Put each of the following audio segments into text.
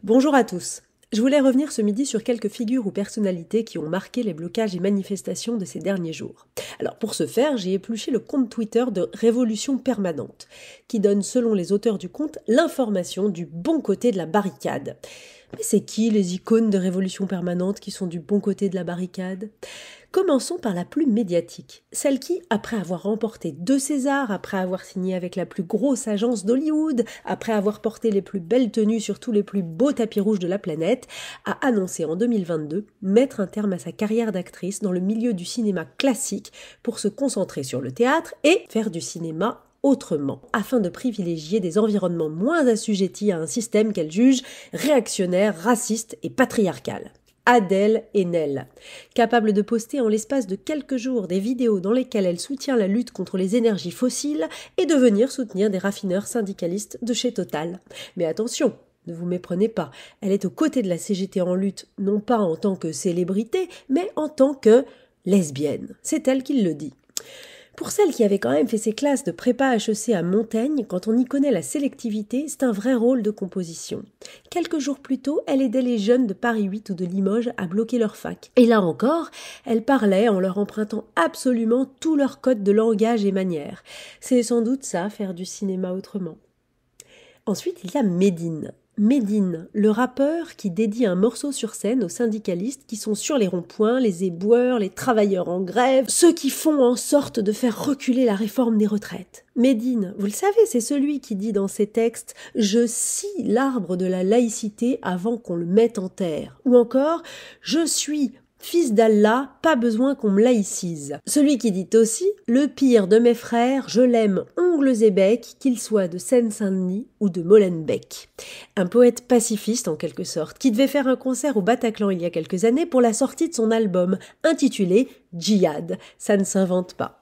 Bonjour à tous. Je voulais revenir ce midi sur quelques figures ou personnalités qui ont marqué les blocages et manifestations de ces derniers jours. Alors pour ce faire, j'ai épluché le compte Twitter de Révolution Permanente, qui donne selon les auteurs du compte l'information du bon côté de la barricade. Mais c'est qui les icônes de Révolution Permanente qui sont du bon côté de la barricade ? Commençons par la plus médiatique, celle qui, après avoir remporté 2 Césars, après avoir signé avec la plus grosse agence d'Hollywood, après avoir porté les plus belles tenues sur tous les plus beaux tapis rouges de la planète, a annoncé en 2022 mettre un terme à sa carrière d'actrice dans le milieu du cinéma classique pour se concentrer sur le théâtre et faire du cinéma autrement, afin de privilégier des environnements moins assujettis à un système qu'elle juge réactionnaire, raciste et patriarcal. Adèle Haenel, capable de poster en l'espace de quelques jours des vidéos dans lesquelles elle soutient la lutte contre les énergies fossiles et de venir soutenir des raffineurs syndicalistes de chez Total. Mais attention, ne vous méprenez pas, elle est aux côtés de la CGT en lutte, non pas en tant que célébrité, mais en tant que lesbienne. C'est elle qui le dit. Pour celle qui avait quand même fait ses classes de prépa HEC à Montaigne, quand on y connaît la sélectivité, c'est un vrai rôle de composition. Quelques jours plus tôt, elle aidait les jeunes de Paris 8 ou de Limoges à bloquer leur fac. Et là encore, elle parlait en leur empruntant absolument tous leurs codes de langage et manières. C'est sans doute ça, faire du cinéma autrement. Ensuite, il y a Médine. Médine, le rappeur qui dédie un morceau sur scène aux syndicalistes qui sont sur les ronds-points, les éboueurs, les travailleurs en grève, ceux qui font en sorte de faire reculer la réforme des retraites. Médine, vous le savez, c'est celui qui dit dans ses textes « Je scie l'arbre de la laïcité avant qu'on le mette en terre » ou encore « Je suis fils d'Allah, pas besoin qu'on me laïcise ». Celui qui dit aussi « Le pire de mes frères, je l'aime ongles et bec, qu'il soit de Seine-Saint-Denis ou de Molenbeek ». Un poète pacifiste en quelque sorte, qui devait faire un concert au Bataclan il y a quelques années pour la sortie de son album, intitulé « Djihad ». Ça ne s'invente pas.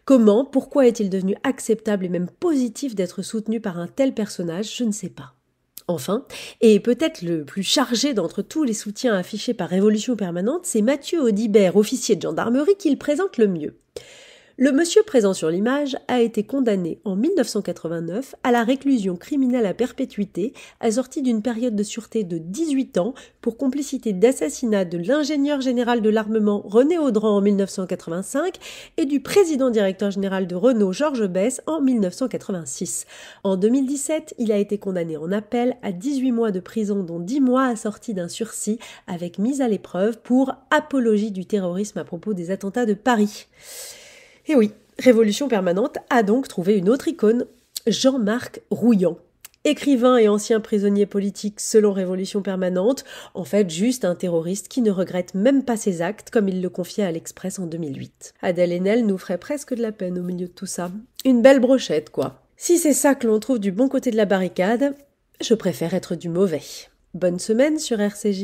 Comment, pourquoi est-il devenu acceptable et même positif d'être soutenu par un tel personnage, je ne sais pas. Enfin, et peut-être le plus chargé d'entre tous les soutiens affichés par Révolution Permanente, c'est Mathieu Audibert, officier de gendarmerie, qui le présente le mieux. Le monsieur présent sur l'image a été condamné en 1989 à la réclusion criminelle à perpétuité, assortie d'une période de sûreté de 18 ans pour complicité d'assassinat de l'ingénieur général de l'armement René Audran en 1985 et du président directeur général de Renault Georges Besse en 1986. En 2017, il a été condamné en appel à 18 mois de prison dont 10 mois assortis d'un sursis avec mise à l'épreuve pour apologie du terrorisme à propos des attentats de Paris. Et oui, Révolution Permanente a donc trouvé une autre icône, Jean-Marc Rouillant. Écrivain et ancien prisonnier politique selon Révolution Permanente, en fait juste un terroriste qui ne regrette même pas ses actes comme il le confiait à l'Express en 2008. Adèle Haenel nous ferait presque de la peine au milieu de tout ça. Une belle brochette quoi. Si c'est ça que l'on trouve du bon côté de la barricade, je préfère être du mauvais. Bonne semaine sur RCJ.